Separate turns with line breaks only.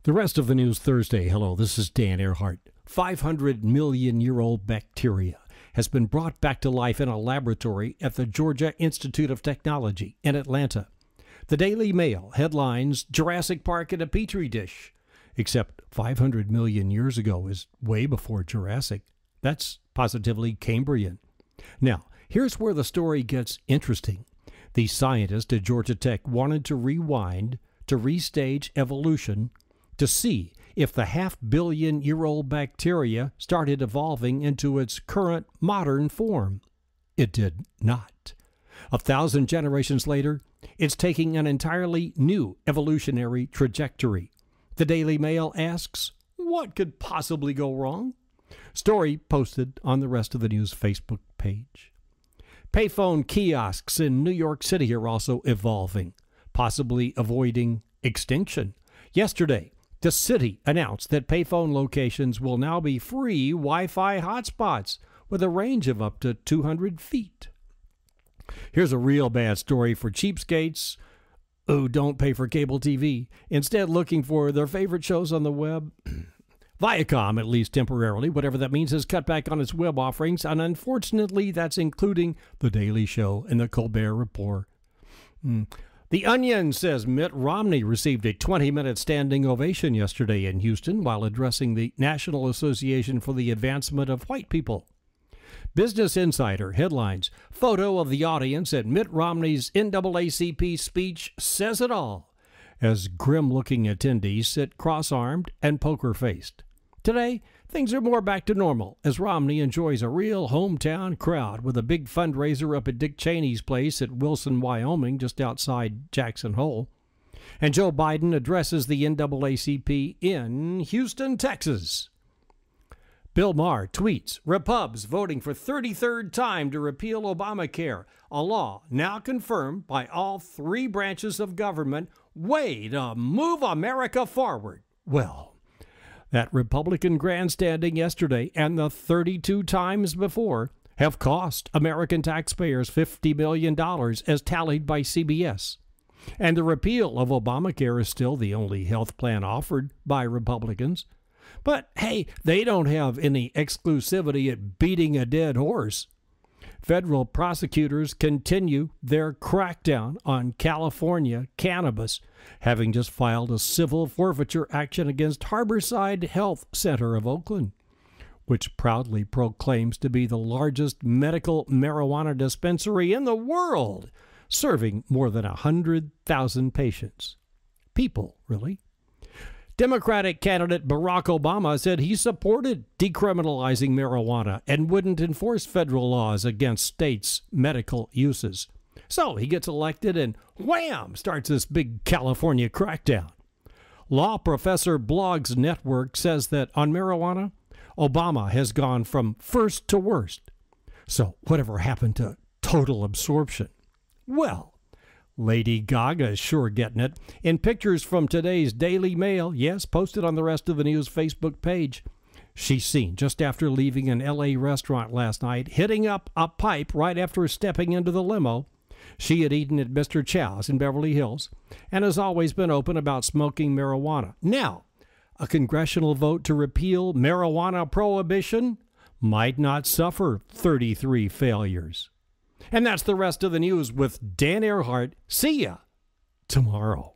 The rest of the news Thursday. Hello, this is Dan Earhart. 500-million-year-old bacteria has been brought back to life in a laboratory at the Georgia Institute of Technology in Atlanta. The Daily Mail headlines Jurassic Park in a Petri dish. Except 500 million years ago is way before Jurassic. That's positively Cambrian. Now, here's where the story gets interesting. The scientists at Georgia Tech wanted to rewind to restage evolution to see if the half-billion-year-old bacteria started evolving into its current modern form. It did not. 1,000 generations later, it's taking an entirely new evolutionary trajectory. The Daily Mail asks, what could possibly go wrong? Story posted on the Rest of the News Facebook page. Payphone kiosks in New York City are also evolving, possibly avoiding extinction. Yesterday, the city announced that payphone locations will now be free Wi-Fi hotspots with a range of up to 200 feet. Here's a real bad story for cheapskates who don't pay for cable TV, instead looking for their favorite shows on the web. Viacom, at least temporarily, whatever that means, has cut back on its web offerings, and unfortunately that's including The Daily Show and The Colbert Report. The Onion says Mitt Romney received a 20-minute standing ovation yesterday in Houston while addressing the National Association for the Advancement of White People. Business Insider headlines, photo of the audience at Mitt Romney's NAACP speech says it all, as grim-looking attendees sit cross-armed and poker-faced. Today, things are more back to normal as Romney enjoys a real hometown crowd with a big fundraiser up at Dick Cheney's place at Wilson, Wyoming, just outside Jackson Hole. And Joe Biden addresses the NAACP in Houston, Texas. Bill Maher tweets, Repubs voting for 33rd time to repeal Obamacare, a law now confirmed by all three branches of government. Way to move America forward. Well, that Republican grandstanding yesterday and the 32 times before have cost American taxpayers $50 million as tallied by CBS. And the repeal of Obamacare is still the only health plan offered by Republicans. But hey, they don't have any exclusivity at beating a dead horse. Federal prosecutors continue their crackdown on California cannabis, having just filed a civil forfeiture action against Harborside Health Center of Oakland, which proudly proclaims to be the largest medical marijuana dispensary in the world, serving more than 100,000 patients. People, really. Democratic candidate Barack Obama said he supported decriminalizing marijuana and wouldn't enforce federal laws against states' medical uses. So he gets elected and wham, starts this big California crackdown. Law professor Blogs Network says that on marijuana, Obama has gone from first to worst. So whatever happened to total absorption? Well, Lady Gaga is sure getting it. In pictures from today's Daily Mail, yes, posted on the Rest of the News Facebook page, she's seen just after leaving an L.A. restaurant last night, hitting up a pipe right after stepping into the limo. She had eaten at Mr. Chow's in Beverly Hills and has always been open about smoking marijuana. Now, a congressional vote to repeal marijuana prohibition might not suffer 33 failures. And that's the Rest of the News with Dan Earhart. See ya tomorrow.